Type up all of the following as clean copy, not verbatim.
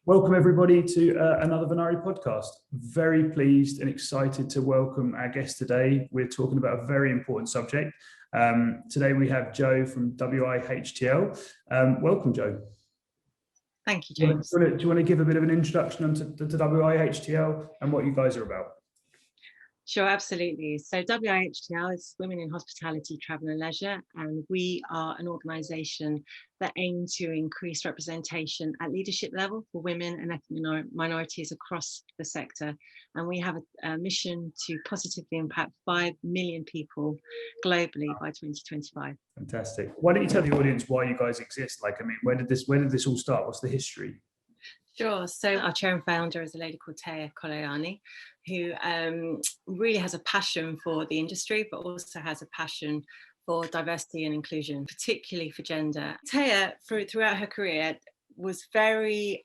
Welcome everybody to another Venari Podcast. Very pleased and excited to welcome our guest today. We're talking about a very important subject. Today we have Jo from WiHTL. Welcome, Jo. Thank you, James. Do you want to give a bit of an introduction to WiHTL and what you guys are about? Sure, absolutely. So WiHTL is Women in Hospitality, Travel and Leisure, and we are an organisation that aims to increase representation at leadership level for women and ethnic minorities across the sector. And we have a mission to positively impact 5 million people globally by 2025. Fantastic. Why don't you tell the audience why you guys exist? Where did this all start? What's the history? Sure. So our chair and founder is a lady called Taya Kolayani, who really has a passion for the industry, but also has a passion for diversity and inclusion, particularly for gender. Taya, throughout her career, was very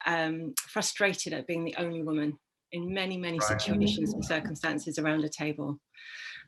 frustrated at being the only woman in many situations and circumstances around a table.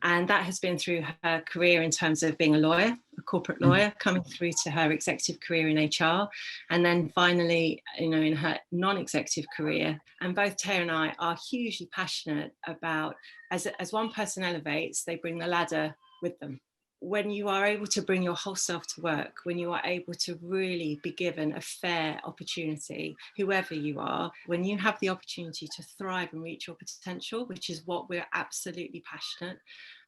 And that has been through her career in terms of being a lawyer, a corporate lawyer, coming through to her executive career in HR, and then finally, in her non-executive career. And both Taya and I are hugely passionate about, as one person elevates, they bring the ladder with them. When you are able to bring your whole self to work, when you are able to really be given a fair opportunity, whoever you are, when you have the opportunity to thrive and reach your potential, which is what we're absolutely passionate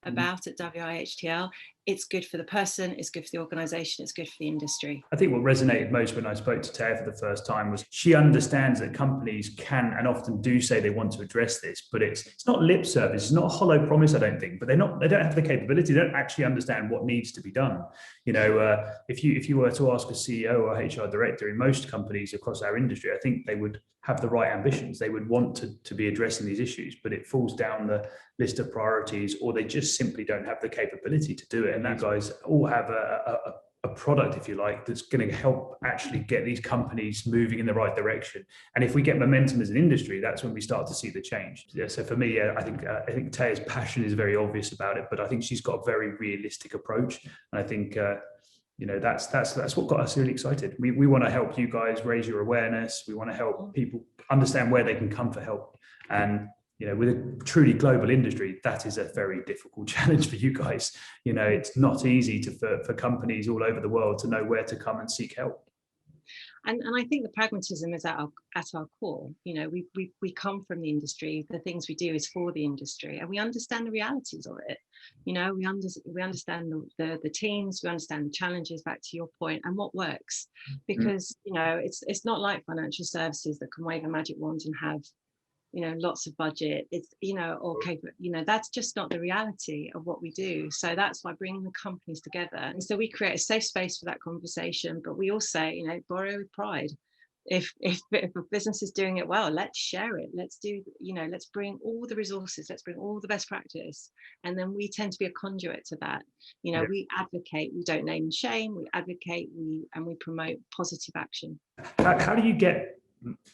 about at WiHTL, it's good for the person, it's good for the organisation, it's good for the industry. I think what resonated most when I spoke to Taya for the first time was she understands that companies can and often do say they want to address this, but it's not lip service, it's not a hollow promise, I don't think, but they don't have the capability, they don't actually understand what needs to be done. If you were to ask a CEO or HR director in most companies across our industry, I think they would have the right ambitions. They would want to be addressing these issues, but it falls down the list of priorities, or they just simply don't have the capability to do it. And you guys all have a product, if you like, that's going to help actually get these companies moving in the right direction. And if we get momentum as an industry, that's when we start to see the change. Yeah, so for me, I think Taya's passion is very obvious about it, but I think she's got a very realistic approach. And I think that's what got us really excited. We want to help you guys raise your awareness. We want to help people understand where they can come for help. And with a truly global industry, that is a very difficult challenge for you guys. It's not easy for companies all over the world to know where to come and seek help. And I think the pragmatism is at our core. We come from the industry. The things we do is for the industry, and we understand the realities of it. We understand the teams, we understand the challenges. Back to your point, and what works, because it's not like financial services that can wave a magic wand and have lots of budget. It's that's just not the reality of what we do. So that's why bringing the companies together, and so we create a safe space for that conversation, but we also borrow with pride. If a business is doing it well, let's share it. Let's let's bring all the resources, let's bring all the best practice, and then we tend to be a conduit to that. We advocate, we don't name and shame, we advocate, we promote positive action. How do you get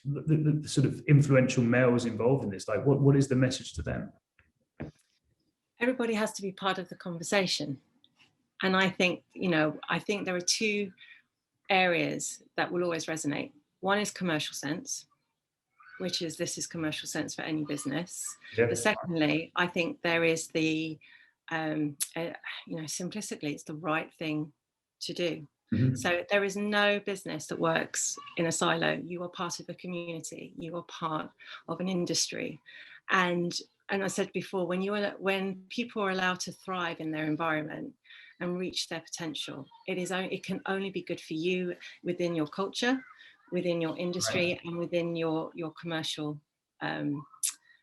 the sort of influential males involved in this? Like, what is the message to them? Everybody has to be part of the conversation, and I think there are two areas that will always resonate. One is commercial sense, which is this is commercial sense for any business. Yeah. But secondly, I think there is the simplistically, it's the right thing to do. Mm-hmm. So there is no business that works in a silo. You are part of a community. You are part of an industry. And I said before, when people are allowed to thrive in their environment and reach their potential, it can only be good for you within your culture, within your industry, right, and within your commercial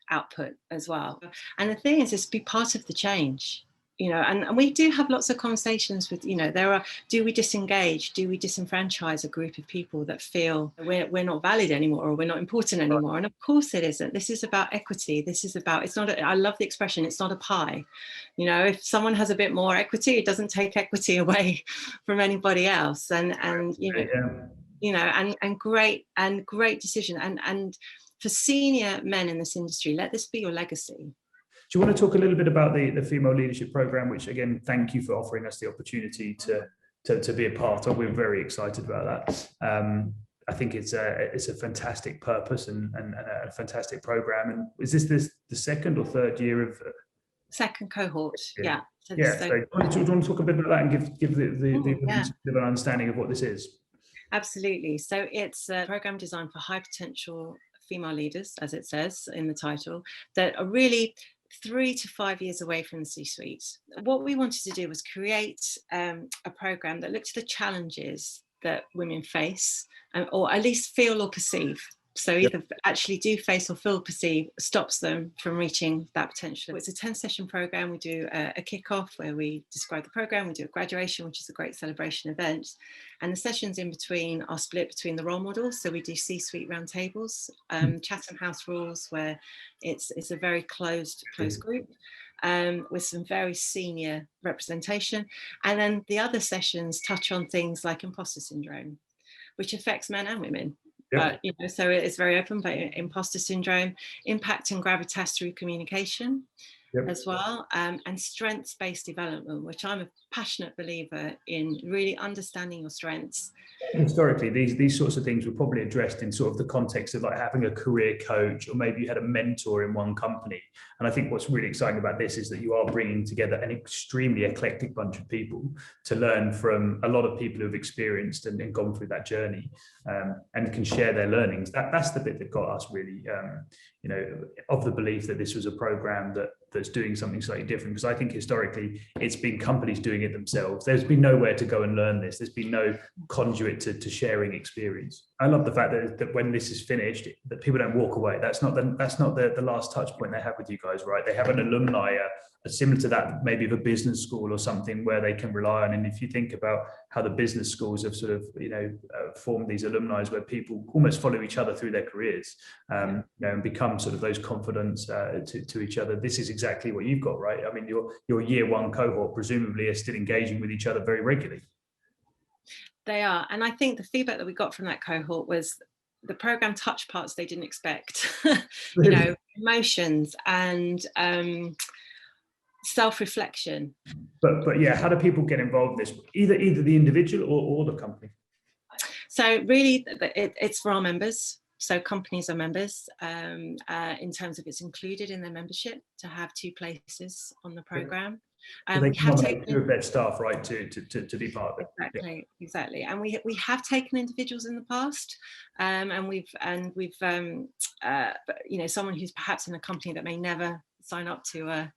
output as well. And the thing is be part of the change. And we do have lots of conversations with, do we disengage? Do we disenfranchise a group of people that feel we're not valid anymore or we're not important anymore? And of course it isn't. This is about equity. I love the expression, it's not a pie. If someone has a bit more equity, it doesn't take equity away from anybody else. And great decision. And for senior men in this industry, let this be your legacy. Do you want to talk a little bit about the Female Leadership Programme, which again, thank you for offering us the opportunity to be a part of. We're very excited about that. I think it's a fantastic purpose and a fantastic program. And is this the second or third year of? Second cohort, yeah. So do you want to talk a bit about that and give the audience a bit of an understanding of what this is? Absolutely. So it's a program designed for high potential female leaders, as it says in the title, that are really 3 to 5 years away from the C-suite. What we wanted to do was create a program that looked at the challenges that women face, or at least feel or perceive. So either actually do face or feel perceive stops them from reaching that potential. It's a 10-session program. We do a kickoff where we describe the program. We do a graduation, which is a great celebration event. And the sessions in between are split between the role models. So we do C-suite roundtables, Chatham House rules, where it's a very closed group with some very senior representation. And then the other sessions touch on things like imposter syndrome, which affects men and women. But so it's very open, but imposter syndrome, impact and gravitas through communication as well, and strengths-based development, which I'm a passionate believer in, really understanding your strengths. Historically, these sorts of things were probably addressed in sort of the context of like having a career coach, or maybe you had a mentor in one company. And I think what's really exciting about this is that you are bringing together an extremely eclectic bunch of people to learn from a lot of people who've experienced and gone through that journey, and can share their learnings. That's the bit that got us really, of the belief that this was a program that's doing something slightly different. Because I think historically it's been companies doing it themselves. There's been nowhere to go and learn this. There's been no conduit to sharing experience. I love the fact that when this is finished, that people don't walk away. That's not the last touch point they have with you guys, right? They have an alumni, similar to that maybe of a business school or something, where they can rely on. And if you think about how the business schools have sort of formed these alumni where people almost follow each other through their careers, and become sort of those confidants to each other. This is exactly what you've got, right? I mean, your year one cohort presumably are still engaging with each other very regularly. They are. And I think the feedback that we got from that cohort was the program touched parts they didn't expect. Really? Emotions and self-reflection. But yeah, how do people get involved in this? Either the individual or the company? So really, it's for our members. So companies are members, in terms of it's included in their membership to have 2 places on the program. So they can nominate 2 of their staff, right, to be part of it. Exactly. And we have taken individuals in the past, and we've someone who's perhaps in a company that may never sign up to a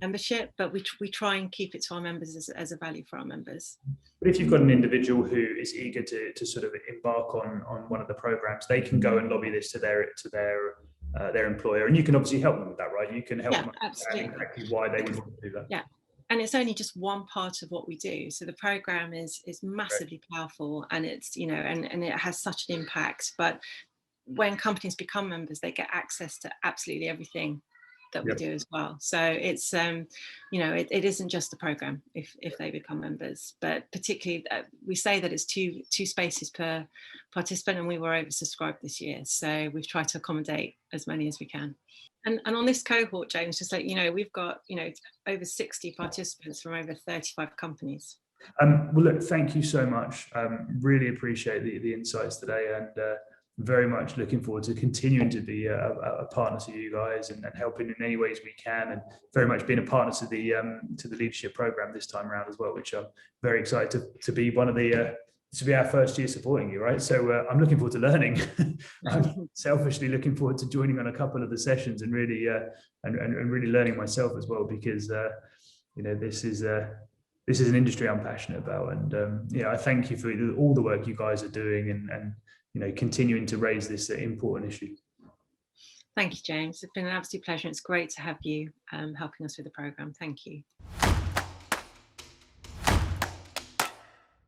membership, but we try and keep it to our members as a value for our members. But if you've got an individual who is eager to sort of embark on one of the programs, they can go and lobby this to their employer, and you can obviously help them with that, right? You can help them understand exactly why they would want to do that. Yeah. And it's only just one part of what we do. So the program is massively powerful, and it's, and it has such an impact. But when companies become members, they get access to absolutely everything that we do as well. So it's, it isn't just the program if they become members, but particularly we say that it's two spaces per participant, and we were oversubscribed this year. So we've tried to accommodate as many as we can. And on this cohort, James, just like, we've got, over 60 participants from over 35 companies. Well, look, thank you so much. Really appreciate the insights today, and very much looking forward to continuing to be a partner to you guys and helping in any ways we can, and very much being a partner to the leadership program this time around as well, which I'm very excited to be one of the to be our first year supporting you, right? So I'm looking forward to learning. I'm selfishly looking forward to joining on a couple of the sessions and really and really learning myself as well, because this is an industry I'm passionate about, and I thank you for all the work you guys are doing and continuing to raise this important issue. Thank you, James. It's been an absolute pleasure. It's great to have you helping us with the program. Thank you.